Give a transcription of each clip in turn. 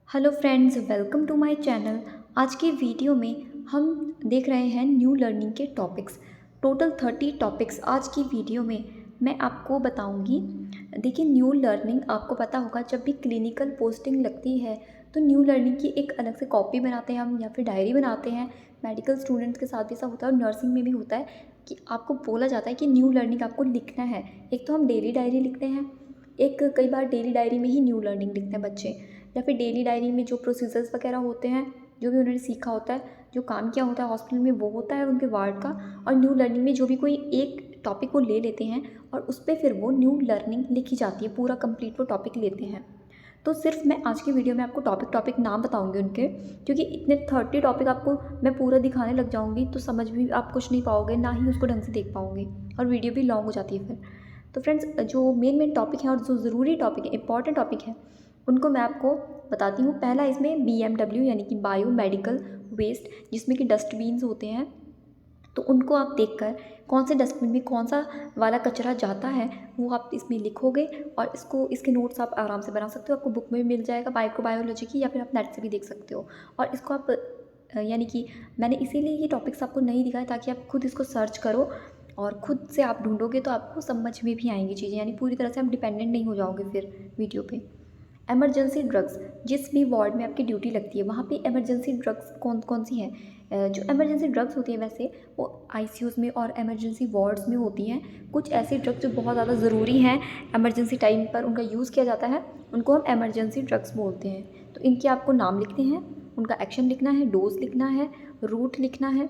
Hello friends, welcome to my channel. आज की video में हम देख रहे हैं न्यू लर्निंग के टॉपिक्स। टोटल 30 टॉपिक्स आज की वीडियो में मैं आपको बताऊंगी। देखिए, न्यू लर्निंग आपको पता होगा, जब भी क्लिनिकल पोस्टिंग लगती है तो न्यू लर्निंग की एक अलग से कॉपी बनाते हैं हम या फिर डायरी बनाते हैं। मेडिकल स्टूडेंट्स के साथ भी ऐसा होता है और नर्सिंग में भी होता है कि आपको बोला जाता है कि न्यू लर्निंग आपको लिखना है। एक तो हम डेली डायरी लिखते हैं, एक कई बार डेली डायरी में ही न्यू लर्निंग लिखते हैं बच्चे, या फिर डेली डायरी में जो प्रोसीजर्स वगैरह होते हैं, जो भी उन्होंने सीखा होता है, जो काम किया होता है हॉस्पिटल में, वो होता है उनके वार्ड का। और न्यू लर्निंग में जो भी कोई एक टॉपिक को ले लेते हैं और उस पर फिर वो न्यू लर्निंग लिखी जाती है, पूरा कंप्लीट वो टॉपिक लेते हैं। तो सिर्फ मैं आज की वीडियो में आपको टॉपिक टॉपिक नाम बताऊंगी उनके, क्योंकि इतने 30 टॉपिक आपको मैं पूरा दिखाने लग जाऊंगी तो समझ भी आप कुछ नहीं पाओगे, ना ही उसको ढंग से देख पाओगे, और वीडियो भी लॉन्ग हो जाती है फिर। तो फ्रेंड्स, जो मेन टॉपिक है और जो ज़रूरी टॉपिक है, इंपॉर्टेंट टॉपिक है, उनको मैं आपको बताती हूँ। पहला इसमें BMW यानी कि बायो मेडिकल वेस्ट, जिसमें कि डस्टबिन्स होते हैं। तो उनको आप देखकर कौन से डस्टबिन में कौन सा वाला कचरा जाता है वो आप इसमें लिखोगे, और इसके नोट्स आप आराम से बना सकते हो। आपको बुक में भी मिल जाएगा माइक्रोबायोलॉजी की, या फिर आप नेट से भी देख सकते हो। और इसको आप यानी कि मैंने इसीलिए ये टॉपिक्स आपको नहीं दिखाए ताकि आप खुद इसको सर्च करो और खुद से आप ढूंढोगे तो आपको समझ में भी आएंगी चीज़ें, यानी पूरी तरह से आप डिपेंडेंट नहीं हो जाओगे फिर वीडियो पे। इमरजेंसी ड्रग्स, जिस भी वार्ड में आपकी ड्यूटी लगती है वहाँ पे इमरजेंसी ड्रग्स कौन कौन सी हैं? जो इमरजेंसी ड्रग्स होती हैं वैसे वो ICUs में और इमरजेंसी वार्ड्स में होती हैं। कुछ ऐसी ड्रग्स जो बहुत ज़्यादा ज़रूरी हैं, इमरजेंसी टाइम पर उनका यूज़ किया जाता है, उनको हम इमरजेंसी ड्रग्स बोलते हैं। तो इनके आपको नाम लिखने हैं, उनका एक्शन लिखना है, डोज लिखना है, रूट लिखना है,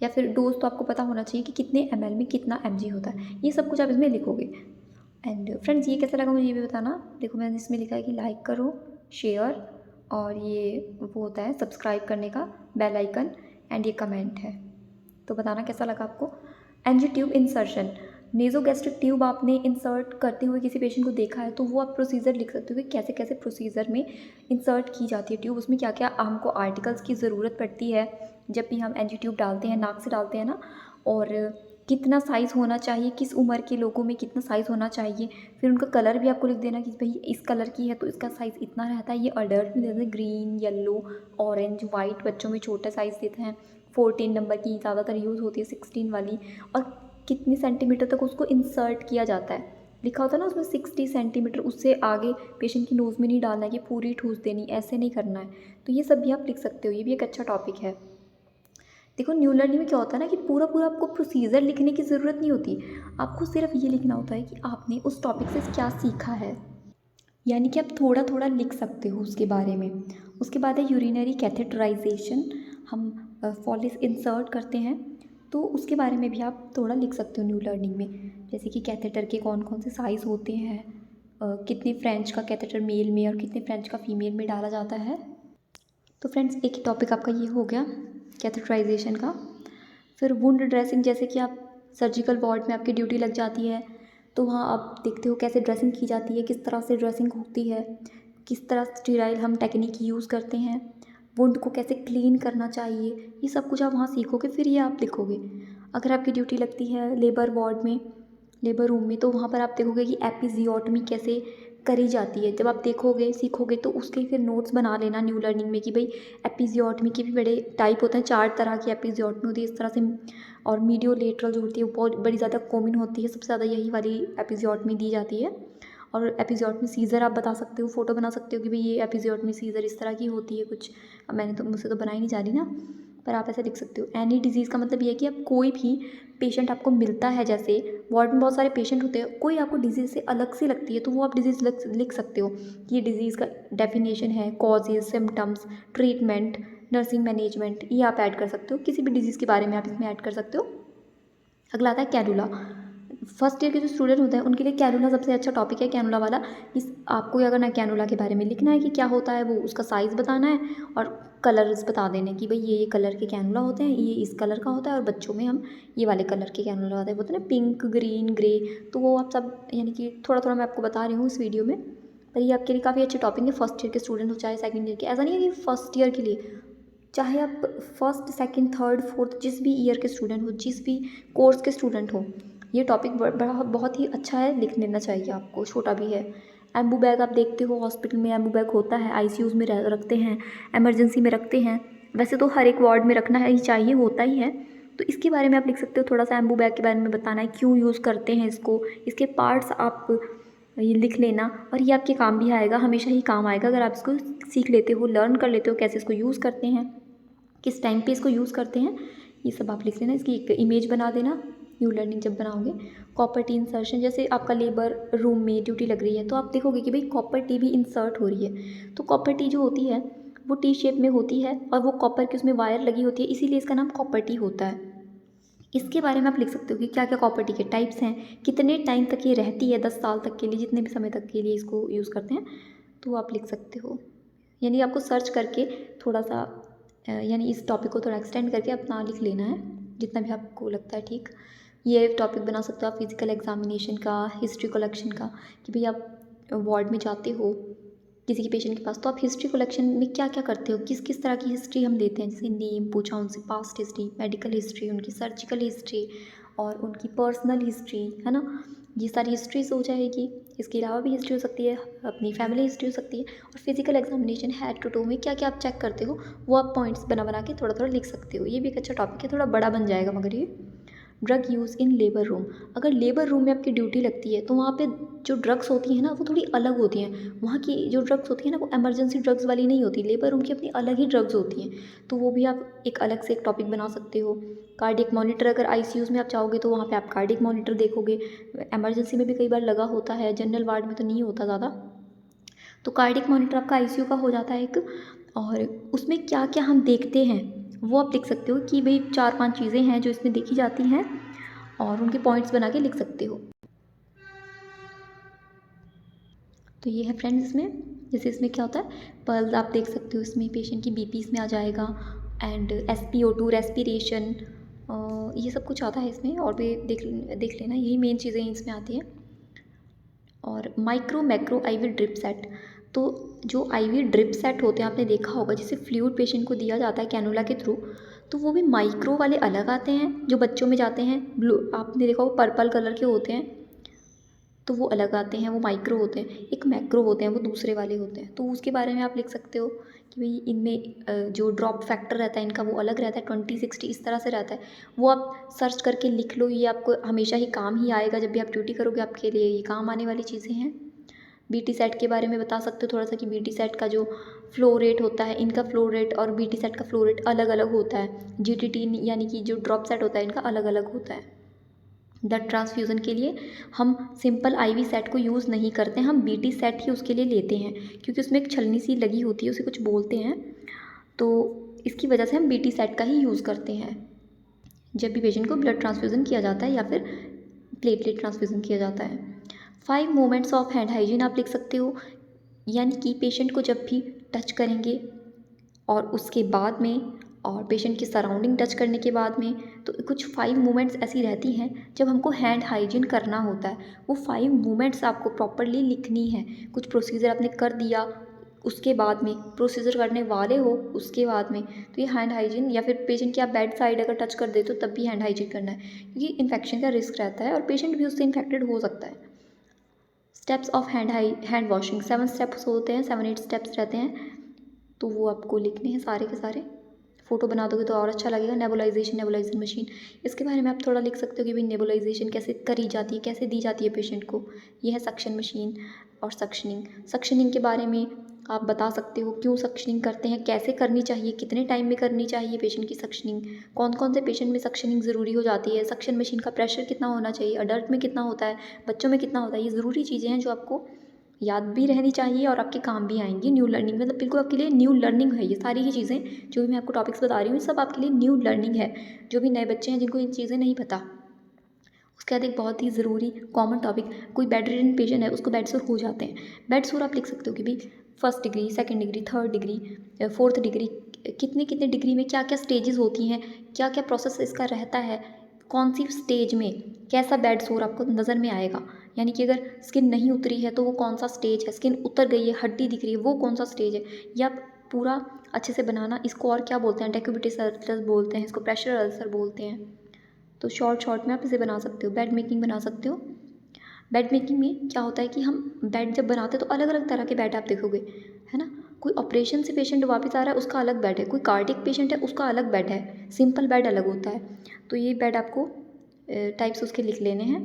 या फिर डोज तो आपको पता होना चाहिए कि कितने ml में कितना mg होता है। ये सब कुछ आप इसमें लिखोगे। एंड फ्रेंड्स, ये कैसा लगा मुझे ये भी बताना। देखो, मैंने इसमें लिखा है कि लाइक करो, शेयर, और ये वो होता है सब्सक्राइब करने का बेल आइकन, एंड ये कमेंट है। तो बताना कैसा लगा आपको। एनजी ट्यूब इंसर्शन, नेज़ोगैस्ट्रिक ट्यूब आपने इंसर्ट करते हुए किसी पेशेंट को देखा है तो वो आप प्रोसीजर लिख सकते हो कि कैसे कैसे प्रोसीजर में इंसर्ट की जाती है ट्यूब, उसमें क्या क्या हमको आर्टिकल्स की ज़रूरत पड़ती है जब भी हम एनजी ट्यूब डालते हैं, नाक से डालते हैं ना, और कितना साइज़ होना चाहिए, किस उम्र के लोगों में कितना साइज़ होना चाहिए। फिर उनका कलर भी आपको लिख देना कि भाई इस कलर की है तो इसका साइज़ इतना रहता है। ये अडल्ट में देते हैं ग्रीन, येलो, ऑरेंज, वाइट, बच्चों में छोटा साइज़ देते हैं। 14 नंबर की ज़्यादातर यूज़ होती है, 16 वाली, और कितनी सेंटीमीटर तक उसको इंसर्ट किया जाता है लिखा होता है ना उसमें, 60 सेंटीमीटर। उससे आगे पेशेंट की नोज़ में नहीं डालना है कि पूरी ठूस देनी, ऐसे नहीं करना है। तो ये सब भी आप लिख सकते हो, ये भी एक अच्छा टॉपिक है। देखो, न्यू लर्निंग में क्या होता है ना कि पूरा पूरा आपको प्रोसीजर लिखने की ज़रूरत नहीं होती। आपको सिर्फ ये लिखना होता है कि आपने उस टॉपिक से क्या सीखा है, यानी कि आप थोड़ा थोड़ा लिख सकते हो उसके बारे में। उसके बाद है यूरिनरी कैथेटराइजेशन, हम फॉलिस इंसर्ट करते हैं, तो उसके बारे में भी आप थोड़ा लिख सकते हो न्यू लर्निंग में। जैसे कि कैथेटर के कौन कौन से साइज़ होते हैं, कितने फ्रेंच का कैथेटर मेल में और कितने फ्रेंच का फीमेल में डाला जाता है। तो फ्रेंड्स, एक ही टॉपिक आपका ये हो गया कैथेटराइजेशन का। फिर वुंड ड्रेसिंग, जैसे कि आप सर्जिकल वार्ड में आपकी ड्यूटी लग जाती है तो वहाँ आप देखते हो कैसे ड्रेसिंग की जाती है, किस तरह से ड्रेसिंग होती है, किस तरह स्टीराइल हम टेक्निक यूज़ करते हैं, वुंड को कैसे क्लीन करना चाहिए, ये सब कुछ आप वहाँ सीखोगे, फिर ये आप लिखोगे। अगर आपकी ड्यूटी लगती है लेबर वार्ड में, लेबर रूम में, तो वहाँ पर आप देखोगे कि एपिजियोटमी कैसे करी जाती है। जब आप देखोगे सीखोगे तो उसके फिर नोट्स बना लेना न्यू लर्निंग में कि भाई एपिजियोटमी के भी बड़े टाइप होते हैं, 4 तरह की एपिजियोटमी होती है इस तरह से। और मीडियोलेटरल जो होती है वो बहुत बड़ी ज़्यादा कॉमन होती है, सबसे ज़्यादा यही वाली एपिजियोटमी दी जाती है। और एपिजियोटमी सीज़र आप बता सकते हो, फोटो बना सकते हो कि भाई ये एपिजियोटमी सीज़र इस तरह की होती है कुछ। अब मैंने तो मुझसे तो बनाई नहीं जा रही ना, पर आप ऐसे लिख सकते हो। एनी डिजीज़ का मतलब ये है कि आप कोई भी पेशेंट आपको मिलता है, जैसे वार्ड में बहुत सारे पेशेंट होते हैं, कोई आपको डिजीज़ से अलग सी लगती है तो वो आप डिजीज़ लिख सकते हो कि ये डिजीज़ का डेफिनेशन है, causes, symptoms, treatment, nursing management, ये आप ऐड कर सकते हो। किसी भी डिजीज़ के बारे में आप इसमें ऐड कर सकते हो। अगला आता है कैनुला। फर्स्ट ईयर के जो स्टूडेंट होते हैं उनके लिए कैनुला सबसे अच्छा टॉपिक है, कैनुला वाला। इस आपको अगर ना कैनुला के बारे में लिखना है कि क्या होता है वो, उसका साइज़ बताना है और कलर्स बता देने कि भाई ये कलर के कैनुला होते हैं, ये इस कलर का होता है, और बच्चों में हम ये वाले कलर के कैनुला होते हैं, बोलते हैं ना पिंक, ग्रीन, ग्रे। तो वो आप सब यानी कि थोड़ा थोड़ा मैं आपको बता रही हूँ इस वीडियो में, पर ये आपके लिए काफ़ी अच्छे टॉपिक है। फर्स्ट ईयर के स्टूडेंट हो चाहे सेकेंड ईयर के, ऐसा नहीं है कि फर्स्ट ईयर के लिए, चाहे आप फर्स्ट, सेकंड, थर्ड, फोर्थ, जिस भी ईयर के स्टूडेंट हो, जिस भी कोर्स के स्टूडेंट हो, ये टॉपिक बहुत ही अच्छा है, लिख लेना चाहिए आपको, छोटा भी है। एम्बू बैग आप देखते हो हॉस्पिटल में एम्बू बैग होता है, आईसीयूज़ में रखते हैं, इमरजेंसी में रखते हैं। वैसे तो हर एक वार्ड में रखना है ही चाहिए, होता ही है। तो इसके बारे में आप लिख सकते हो, थोड़ा सा एम्बू बैग के बारे में बताना है, क्यों यूज़ करते हैं इसको, इसके पार्ट्स आप ये लिख लेना। और ये आपके काम भी आएगा, हमेशा ही काम आएगा अगर आप इसको सीख लेते हो, लर्न कर लेते हो कैसे इसको यूज़ करते हैं, किस टाइम पे इसको यूज़ करते हैं, ये सब आप लिख लेना। इसकी एक इमेज बना देना न्यू लर्निंग जब बनाओगे। कॉपर टी इंसर्शन, जैसे आपका लेबर रूम में ड्यूटी लग रही है तो आप देखोगे कि भाई कॉपर टी भी इंसर्ट हो रही है। तो कॉपर टी जो होती है वो टी शेप में होती है और वो कॉपर की उसमें वायर लगी होती है, इसीलिए इसका नाम कॉपर टी होता है। इसके बारे में आप लिख सकते हो कि क्या क्या कॉपर टी के टाइप्स हैं, कितने टाइम तक ये रहती है, 10 साल तक के लिए, जितने भी समय तक के लिए इसको यूज़ करते हैं, तो आप लिख सकते हो। यानी आपको सर्च करके थोड़ा सा यानी इस टॉपिक को थोड़ा एक्सटेंड करके अपना लिख लेना है, जितना भी आपको लगता है ठीक। ये टॉपिक बना सकते हो आप फिज़िकल एग्जामिनेशन का, हिस्ट्री कलेक्शन का, कि भाई आप वार्ड में जाते हो किसी के पेशेंट के पास, तो आप हिस्ट्री कलेक्शन में क्या क्या करते हो, किस किस तरह की हिस्ट्री हम लेते हैं, जैसे नेम पूछा उनसे, पास्ट हिस्ट्री, मेडिकल हिस्ट्री, उनकी सर्जिकल हिस्ट्री और उनकी पर्सनल हिस्ट्री, है ना। ये सारी हिस्ट्रीज हो जाएगी। इसके अलावा भी हिस्ट्री हो सकती है, अपनी फैमिली हिस्ट्री हो सकती है। और physical examination head to toe में क्या क्या आप चेक करते हो वो आप पॉइंट्स बना बना के थोड़ा थोड़ा लिख सकते हो। ये भी एक अच्छा टॉपिक है, थोड़ा बड़ा बन जाएगा मगर ये। Drug use in labour room, अगर लेबर रूम में आपकी ड्यूटी लगती है तो वहाँ पे जो ड्रग्स होती हैं ना वो थोड़ी अलग होती हैं। वहाँ की जो ड्रग्स होती हैं ना वो इमरजेंसी ड्रग्स वाली नहीं होती, लेबर रूम की अपनी अलग ही ड्रग्स होती हैं। तो वो भी आप एक अलग से एक टॉपिक बना सकते हो। कार्डियक मॉनिटर, अगर आईसीयूज़ में आप चाहोगे तो वहाँ पे आप कार्डियक मॉनिटर देखोगे। इमरजेंसी में भी कई बार लगा होता है, जनरल वार्ड में तो नहीं होता ज़्यादा। तो कार्डियक मॉनिटर आपका आईसीयू का हो जाता है एक। और उसमें क्या क्या हम देखते हैं वो आप लिख सकते हो कि भाई 4-5 चीज़ें हैं जो इसमें देखी जाती हैं और उनके पॉइंट्स बना के लिख सकते हो। तो ये है फ्रेंड्स इसमें, जैसे इसमें क्या होता है, पल्स आप देख सकते हो, इसमें पेशेंट की बीपी इसमें आ जाएगा, एंड SpO2 रेस्पिरेशन, ये सब कुछ आता है इसमें। और भी देख लेना, यही मेन चीज़ें इसमें आती हैं। और micro macro IV drip set, तो जो आईवी ड्रिप सेट होते हैं आपने देखा होगा, जिसे फ्लूइड पेशेंट को दिया जाता है कैनुला के थ्रू, तो वो भी माइक्रो वाले अलग आते हैं जो बच्चों में जाते हैं, ब्लू आपने देखा होगा पर्पल कलर के होते हैं, तो वो अलग आते हैं, वो माइक्रो होते हैं। एक मैक्रो होते हैं, वो दूसरे वाले होते हैं। तो उसके बारे में आप लिख सकते हो कि भाई इनमें जो ड्रॉप फैक्टर रहता है इनका वो अलग रहता है, 20-60 इस तरह से रहता है। वो आप सर्च करके लिख लो, ये आपको हमेशा ही काम ही आएगा, जब भी आप ड्यूटी करोगे आपके लिए ये काम आने वाली चीज़ें हैं। बीटी सेट के बारे में बता सकते हो थोड़ा सा कि बीटी सेट का जो फ्लो रेट होता है, इनका फ्लो रेट और बीटी सेट का फ्लो रेट अलग अलग होता है। जीटीटी यानी कि जो ड्रॉप सेट होता है इनका अलग अलग होता है। ब्लड ट्रांसफ्यूज़न के लिए हम सिंपल आईवी सेट को यूज़ नहीं करते, हम बीटी सेट ही उसके लिए लेते हैं, क्योंकि उसमें एक छलनी सी लगी होती है, उसे कुछ बोलते हैं, तो इसकी वजह से हम बीटी सेट का ही यूज़ करते हैं जब भी पेशेंट को ब्लड ट्रांसफ्यूज़न किया जाता है या फिर प्लेटलेट ट्रांसफ्यूज़न किया जाता है। 5 मोमेंट्स ऑफ हैंड हाइजीन आप लिख सकते हो, यानी कि पेशेंट को जब भी टच करेंगे और उसके बाद में और पेशेंट की सराउंडिंग टच करने के बाद में, तो कुछ 5 मूवमेंट्स ऐसी रहती हैं जब हमको हैंड हाइजीन करना होता है। वो 5 मूवमेंट्स आपको प्रॉपरली लिखनी है। कुछ प्रोसीजर आपने कर दिया उसके बाद में, प्रोसीजर करने वाले हो उसके बाद में, तो ये हैंड हाइजीन, या फिर पेशेंट की आप बेड साइड अगर टच कर देते हो तब भी हैंड हाइजीन करना है, क्योंकि इन्फेक्शन का रिस्क रहता है और पेशेंट भी उससे इन्फेक्टेड हो सकता है। Steps of hand washing, 7 steps होते हैं, 7-8 स्टेप्स रहते हैं, तो वो आपको लिखने हैं सारे के सारे। फ़ोटो बना दोगे तो और अच्छा लगेगा। नेबुलाइजेशन मशीन, इसके बारे में आप थोड़ा लिख सकते हो कि भाई नेबुलाइजेशन कैसे करी जाती है, कैसे दी जाती है पेशेंट को। यह है सक्शन मशीन और सक्शनिंग के बारे में आप बता सकते हो, क्यों सक्शनिंग करते हैं, कैसे करनी चाहिए, कितने टाइम में करनी चाहिए पेशेंट की सक्शनिंग, कौन कौन से पेशेंट में सक्शनिंग ज़रूरी हो जाती है, सक्शन मशीन का प्रेशर कितना होना चाहिए, अडल्ट में कितना होता है, बच्चों में कितना होता है। ये ज़रूरी चीज़ें हैं जो आपको याद भी रहनी चाहिए और आपके काम भी आएंगी। न्यू लर्निंग मतलब बिल्कुल आपके लिए न्यू लर्निंग है। ये सारी ही चीज़ें जो भी मैं आपको टॉपिक्स बता रही हूँ, ये सब आपके लिए न्यू लर्निंग है। जो भी नए बच्चे हैं जिनको इन चीज़ें नहीं पता, उसके बाद एक बहुत ही ज़रूरी कॉमन टॉपिक, कोई बेड रिडन पेशेंट है उसको बेड सोर हो जाते हैं। बेड सोर आप लिख सकते हो कि भाई 1st degree, 2nd degree, 3rd degree, 4th degree, कितने कितने डिग्री में क्या क्या स्टेजेस होती हैं, क्या क्या प्रोसेस इसका रहता है, कौन सी स्टेज में कैसा बेड सोर आपको नज़र में आएगा। यानी कि अगर स्किन नहीं उतरी है तो वो कौन सा स्टेज है, स्किन उतर गई है, हड्डी दिख रही है, वो कौन सा स्टेज है, या पूरा अच्छे से बनाना। इसको और क्या बोलते हैं, डेक्यूबिटस अल्सर बोलते हैं, इसको प्रेशर अल्सर बोलते हैं। तो शॉर्ट में आप इसे बना सकते हो, बेड मेकिंग बना सकते हो। बेड मेकिंग में क्या होता है कि हम बेड जब बनाते हैं तो अलग अलग तरह के बेड आप देखोगे, है ना। कोई ऑपरेशन से पेशेंट वापस आ रहा है उसका अलग बेड है, कोई कार्डियक पेशेंट है उसका अलग बेड है, सिंपल बेड अलग होता है। तो ये बेड आपको टाइप्स उसके लिख लेने हैं।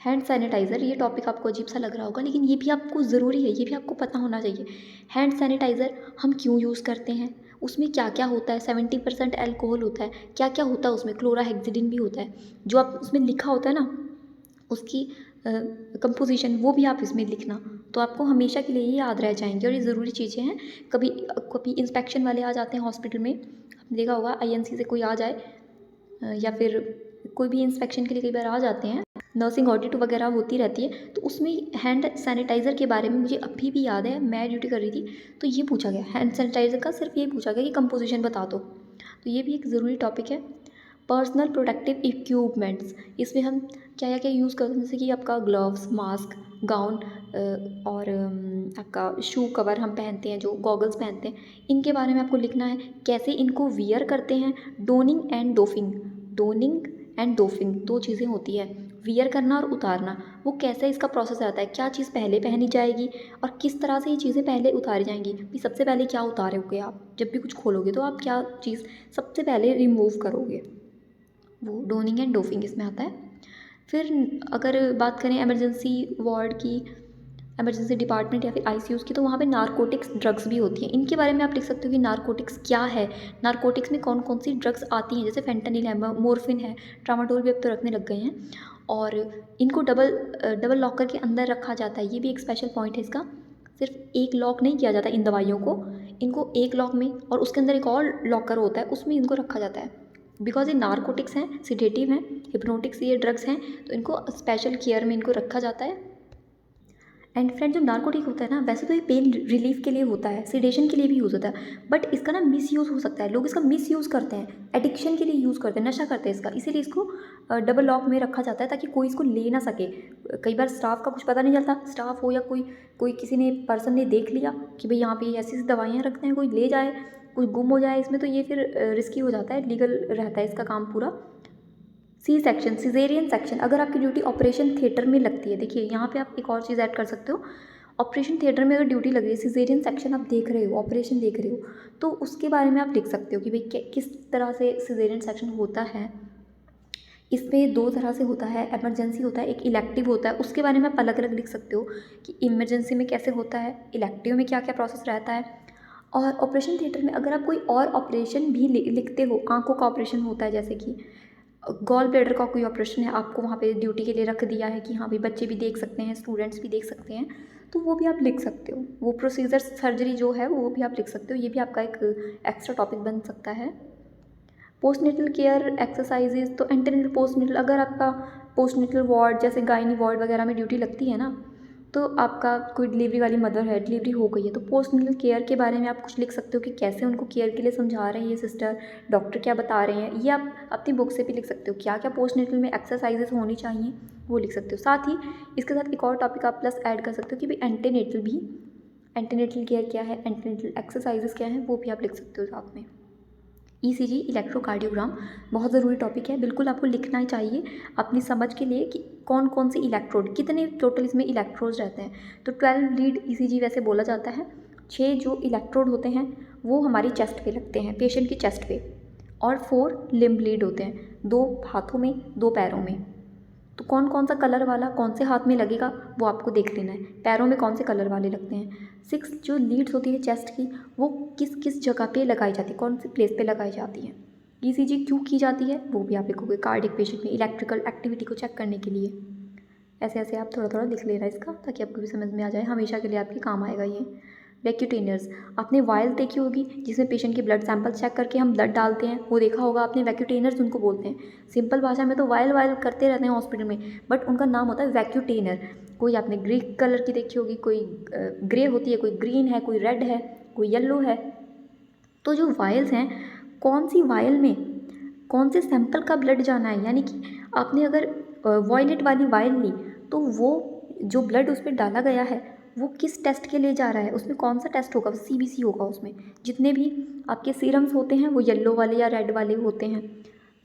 हैंड सैनिटाइज़र, ये टॉपिक आपको अजीब सा लग रहा होगा लेकिन ये भी आपको ज़रूरी है, ये भी आपको पता होना चाहिए। हैंड सैनिटाइज़र हम क्यों यूज़ करते हैं, उसमें क्या क्या होता है, 70% अल्कोहल होता है, क्या क्या होता है उसमें, क्लोराहेक्सिडिन भी होता है, जो आप उसमें लिखा होता है ना उसकी कंपोजिशन वो भी आप इसमें लिखना, तो आपको हमेशा के लिए ये याद रह जाएंगे और ये ज़रूरी चीज़ें हैं। कभी कभी इंस्पेक्शन वाले आ जाते हैं हॉस्पिटल में, आपने देखा होगा आईएनसी से कोई आ जाए या फिर कोई भी इंस्पेक्शन के लिए कई बार आ जाते हैं, नर्सिंग ऑडिट वगैरह होती रहती है, तो उसमें हैंड सैनिटाइज़र के बारे में मुझे अभी भी याद है, मैं ड्यूटी कर रही थी तो ये पूछा गया, हैंड सैनिटाइज़र का सिर्फ ये पूछा गया कि कंपोजिशन बता दो, तो ये भी एक ज़रूरी टॉपिक है। पर्सनल प्रोटेक्टिव इक्विपमेंट्स, इसमें हम क्या क्या यूज़ करते हैं, जैसे कि आपका ग्लव्स, मास्क, गाउन और आपका शू कवर हम पहनते हैं, जो गॉगल्स पहनते हैं, इनके बारे में आपको लिखना है, कैसे इनको वियर करते हैं। डोनिंग एंड डोफिंग, डोनिंग एंड डोफिंग दो चीज़ें होती है, वियर करना और उतारना, वो कैसे इसका प्रोसेस रहता है, क्या चीज़ पहले पहनी जाएगी और किस तरह से ये चीज़ें पहले उतारी जाएंगी। भी सबसे पहले क्या उतारोगे आप, जब भी कुछ खोलोगे तो आप क्या चीज़ सबसे पहले रिमूव करोगे, वो डोनिंग एंड डोफिंग इसमें आता है। फिर अगर बात करें इमरजेंसी वार्ड की, इमरजेंसी डिपार्टमेंट या फिर आईसीयूज़ की, तो वहाँ पे नारकोटिक्स ड्रग्स भी होती हैं, इनके बारे में आप लिख सकते हो कि नारकोटिक्स क्या है, नारकोटिक्स में कौन कौन सी ड्रग्स आती हैं, जैसे फेंटानिल है, मोर्फिन है, ट्रामाडोल भी अब तो रखने लग गए हैं, और इनको डबल लॉकर के अंदर रखा जाता है, ये भी एक स्पेशल पॉइंट है इसका। सिर्फ एक लॉक नहीं किया जाता इन दवाइयों को, इनको एक लॉक में और उसके अंदर एक और लॉकर होता है उसमें इनको रखा जाता है, बिकॉज ये नारकोटिक्स हैं, सिडेटिव हैं, हिप्नोटिक्स ये ड्रग्स हैं, तो इनको स्पेशल केयर में इनको रखा जाता है। एंड फ्रेंड, जो नार्कोटिक होता है ना, वैसे तो ये पेन रिलीफ के लिए होता है, सिडेशन के लिए भी यूज़ होता है, बट इसका ना मिस यूज़ हो सकता है, लोग इसका मिस यूज़ करते हैं, एडिक्शन के लिए यूज़ करते हैं, नशा करते हैं इसका, इसीलिए इसको डबल लॉक में रखा जाता है ताकि कोई इसको ले ना सके। कई बार स्टाफ का कुछ पता नहीं चलता, स्टाफ हो या कोई कोई किसी ने पर्सन ने देख लिया कि भाई यहाँ पे ऐसी ऐसी दवाइयाँ रखते हैं, कोई ले जाए, कुछ गुम हो जाए इसमें, तो ये फिर रिस्की हो जाता है, लीगल रहता है इसका काम पूरा। सी सेक्शन, सिजेरियन सेक्शन, अगर आपकी ड्यूटी ऑपरेशन थिएटर में लगती है, देखिए यहाँ पे आप एक और चीज़ ऐड कर सकते हो, ऑपरेशन थिएटर में अगर ड्यूटी लग रही है, सिजेरियन सेक्शन आप देख रहे हो, ऑपरेशन देख रहे हो, तो उसके बारे में आप लिख सकते हो कि भाई किस तरह से सिजेरियन सेक्शन होता है। इसमें दो तरह से होता है, इमरजेंसी होता है, एक इलेक्टिव होता है, उसके बारे में आप अलग अलग लिख सकते हो कि इमरजेंसी में कैसे होता है, इलेक्टिव में क्या क्या प्रोसेस रहता है। और ऑपरेशन थिएटर में अगर आप कोई और ऑपरेशन भी लिखते हो, आंखों का ऑपरेशन होता है, जैसे कि गॉल ब्लैडर का कोई ऑपरेशन है, आपको वहाँ पे ड्यूटी के लिए रख दिया है कि हाँ भाई बच्चे भी देख सकते हैं, स्टूडेंट्स भी देख सकते हैं, तो वो भी आप लिख सकते हो, वो प्रोसीजर सर्जरी जो है वो भी आप लिख सकते हो, ये भी आपका एक एक्स्ट्रा टॉपिक बन सकता है। पोस्टनेटल केयर एक्सरसाइजेज, तो एंटीनेटल पोस्टनेटल, अगर आपका पोस्टनेटल वार्ड जैसे गायनी वार्ड वगैरह में ड्यूटी लगती है ना, तो आपका कोई डिलीवरी वाली मदर है, डिलीवरी हो गई है, तो पोस्टनेटल केयर के बारे में आप कुछ लिख सकते हो कि कैसे उनको केयर के लिए समझा रहे हैं ये सिस्टर, डॉक्टर क्या बता रहे हैं, ये आप अपनी बुक से भी लिख सकते हो, क्या क्या पोस्टनेटल में एक्सरसाइजेस होनी चाहिए वो लिख सकते हो। साथ ही इसके साथ एक और टॉपिक आप प्लस ऐड कर सकते हो कि भाई एंटीनेटल भी, एंटीनेटल केयर क्या है, एंटीनेटल एक्सरसाइजेस क्या है, वो भी आप लिख सकते हो साथ में। ईसीजी, इलेक्ट्रोकार्डियोग्राम, बहुत ज़रूरी टॉपिक है, बिल्कुल आपको लिखना ही चाहिए अपनी समझ के लिए कि कौन कौन से इलेक्ट्रोड, कितने टोटल इसमें इलेक्ट्रोड्स रहते हैं। तो 12 लीड ईसीजी वैसे बोला जाता है, 6 जो इलेक्ट्रोड होते हैं वो हमारी चेस्ट पे लगते हैं, पेशेंट की चेस्ट पे, और 4 लिम्ब लीड होते हैं, 2 हाथों में 2 पैरों में। तो कौन कौन सा कलर वाला कौन से हाथ में लगेगा वो आपको देख लेना है, पैरों में कौन से कलर वाले लगते हैं। 6 जो लीड्स होती है चेस्ट की, वो किस किस जगह पे लगाई जाती है, कौन सी प्लेस पे लगाई जाती है। ईसीजी क्यों की जाती है वो भी आप लिखोगे, कार्डियक पेशेंट में इलेक्ट्रिकल एक्टिविटी को चेक करने के लिए। ऐसे ऐसे आप थोड़ा थोड़ा लिख लेना इसका, ताकि आपको भी समझ में आ जाए, हमेशा के लिए आपके काम आएगा ये। वैक्यूटेनर्स, आपने वायल देखी होगी जिसमें पेशेंट के ब्लड सैंपल चेक करके हम ब्लड डालते हैं, वो देखा होगा आपने, वैक्यूटेनर्स उनको बोलते हैं। सिंपल भाषा में तो वायल वायल करते रहते हैं हॉस्पिटल में, बट उनका नाम होता है वैक्यूटेनर। कोई आपने ग्रे कलर की देखी होगी, कोई ग्रे होती है, कोई ग्रीन है, कोई रेड है, कोई येलो है। तो जो वायल्स हैं, कौन सी वायल में कौन से सैंपल का ब्लड जाना है, यानी कि आपने अगर वॉयलेट वाली वायल ली तो वो जो ब्लड उसमें डाला गया है वो किस टेस्ट के लिए जा रहा है, उसमें कौन सा टेस्ट होगा, सीबीसी होगा उसमें। जितने भी आपके सीरम्स होते हैं वो येलो वाले या रेड वाले होते हैं।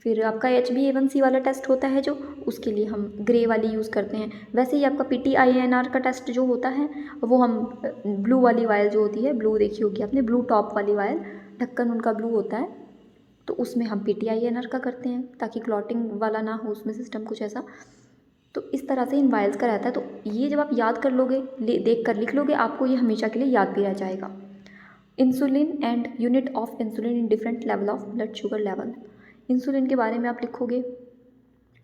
फिर आपका HbA1c वाला टेस्ट होता है जो, उसके लिए हम ग्रे वाली यूज़ करते हैं। वैसे ही आपका PT-INR का टेस्ट जो होता है वो हम ब्लू वाली वायल जो होती है, ब्लू देखी होगी आपने, ब्लू टॉप वाली वायल, ढक्कन उनका ब्लू होता है, तो उसमें हम PT-INR का करते हैं ताकि क्लॉटिंग वाला ना हो उसमें सिस्टम कुछ ऐसा। तो इस तरह से इन वायल्स का रहता है। तो ये जब आप याद कर लोगे, देख कर लिख लोगे, आपको ये हमेशा के लिए याद भी रह जाएगा। Insulin and unit of insulin in different level of blood sugar level. Insulin के बारे में आप लिखोगे,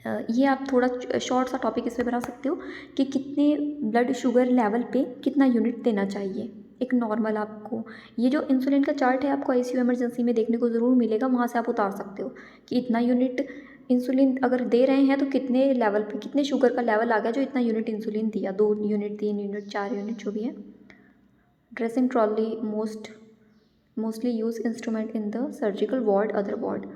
ये आप थोड़ा शॉर्ट सा टॉपिक इसमें बना सकते हो कि कितने ब्लड शुगर लेवल पे कितना यूनिट देना चाहिए एक नॉर्मल आपको। ये जो इंसुलिन का चार्ट है आपको ICU इमरजेंसी में देखने को ज़रूर मिलेगा, वहाँ से आप उतार सकते हो कि इतना यूनिट इंसुलिन अगर दे रहे हैं तो कितने लेवल पे, कितने शुगर का लेवल आ गया जो इतना यूनिट इंसुलिन दिया, 2 यूनिट, 3 यूनिट, 4 यूनिट, जो भी है। Dressing trolley mostly use instrument in the surgical ward, other ward.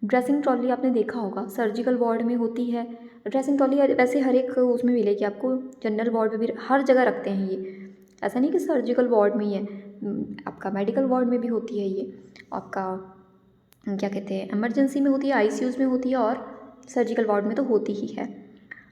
Dressing trolley आपने देखा होगा सर्जिकल वार्ड में होती है। ड्रेसिंग ट्रॉली वैसे हर एक उसमें मिलेगी आपको, जनरल वार्ड में भी हर जगह रखते हैं ये, ऐसा नहीं कि सर्जिकल वार्ड में ही है, आपका मेडिकल वार्ड में भी होती है ये, आपका क्या कहते हैं इमरजेंसी में होती है, ICUज़ में होती है, और सर्जिकल वार्ड में तो होती ही है,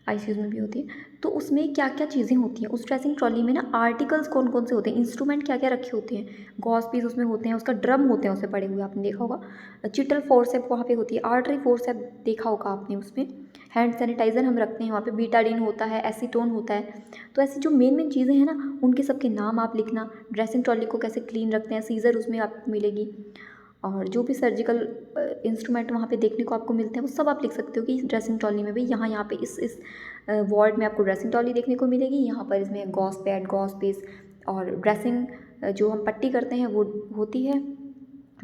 ICUज़ में भी होती है। तो उसमें क्या क्या चीज़ें होती हैं उस ड्रेसिंग ट्रॉली में ना, आर्टिकल्स कौन कौन से होते हैं, इंस्ट्रूमेंट क्या क्या रखे होते हैं, गॉज पीस उसमें होते हैं, उसका ड्रम होते हैं उसमें पड़े हुए, आपने देखा होगा। चिटल फोर्सेप वहाँ पे होती है, आर्टरी फोर्सेप देखा होगा आपने उसमें। हैंड सैनिटाइज़र हम रखते हैं वहाँ पे, बीटाडीन होता है, एसीटोन होता है। तो ऐसी जो मेन मेन चीज़ें हैं ना, उनके सबके नाम आप लिखना। ड्रेसिंग ट्रॉली को कैसे क्लीन रखते हैं, सीज़र उसमें आपको मिलेगी, और जो भी सर्जिकल इंस्ट्रूमेंट वहाँ पे देखने को आपको मिलते हैं वो सब आप लिख सकते हो कि ड्रेसिंग ट्रॉली में भी यहाँ पे इस वार्ड में आपको ड्रेसिंग ट्रॉली देखने को मिलेगी, यहाँ पर इसमें गॉज पैड, गॉज पीस, और ड्रेसिंग जो हम पट्टी करते हैं वो होती है,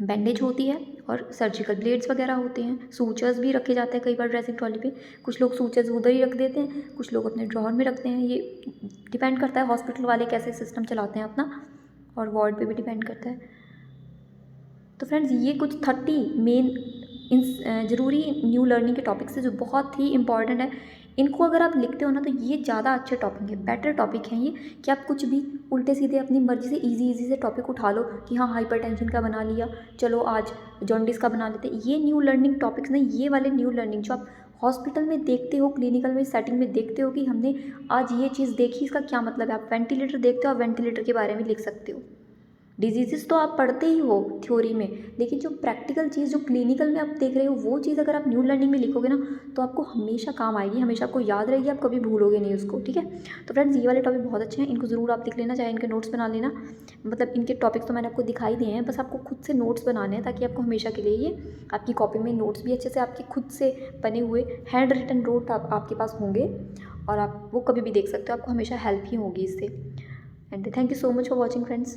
बैंडेज होती है, और सर्जिकल ब्लेड्स वगैरह होते हैं। सूचर्स भी रखे जाते हैं कई बार ड्रेसिंग ट्रॉली पे, कुछ लोग सूचर्स उधर ही रख देते हैं, कुछ लोग अपने ड्रॉर में रखते हैं, ये डिपेंड करता है हॉस्पिटल वाले कैसे सिस्टम चलाते हैं अपना, और वार्ड पे भी डिपेंड करता है। तो फ्रेंड्स ये कुछ 30 मेन ज़रूरी न्यू लर्निंग के टॉपिक्स है जो बहुत ही इंपॉर्टेंट है। इनको अगर आप लिखते हो ना तो ये ज़्यादा अच्छे टॉपिक है, बेटर टॉपिक हैं ये, कि आप कुछ भी उल्टे सीधे अपनी मर्ज़ी से इजी से टॉपिक उठा लो कि हाँ हाइपरटेंशन का बना लिया, चलो आज जॉन्डिस का बना लेते। ये न्यू लर्निंग टॉपिक्स नहीं, ये वाले न्यू लर्निंग जो आप हॉस्पिटल में देखते हो, क्लिनिकल में सेटिंग में देखते हो कि हमने आज ये चीज़ देखी, इसका क्या मतलब है। आप वेंटिलेटर देखते हो, आप वेंटिलेटर के बारे में लिख सकते हो। डिजीज़ तो आप पढ़ते ही हो थ्योरी में, लेकिन जो प्रैक्टिकल चीज़ जो क्लिनिकल में आप देख रहे हो वो चीज़ अगर आप न्यू लर्निंग में लिखोगे ना तो आपको हमेशा काम आएगी, हमेशा आपको याद रहेगी, आप कभी भूलोगे नहीं उसको। ठीक है, तो फ्रेंड्स ये वाले टॉपिक बहुत अच्छे हैं, इनको ज़रूर आप लिख लेना, चाहे इनके नोट्स बना लेना। मतलब इनके टॉपिक्स तो मैंने आपको दिखाई दिए हैं, बस आपको खुद से नोट्स बनाने हैं ताकि आपको हमेशा के लिए ये आपकी कॉपी में नोट्स भी अच्छे से आपके खुद से बने हुए हैंड रिटन नोट आपके पास होंगे, और आप वो कभी भी देख सकते हो, आपको हमेशा हेल्प ही होगी इससे। And thank you so much for watching friends.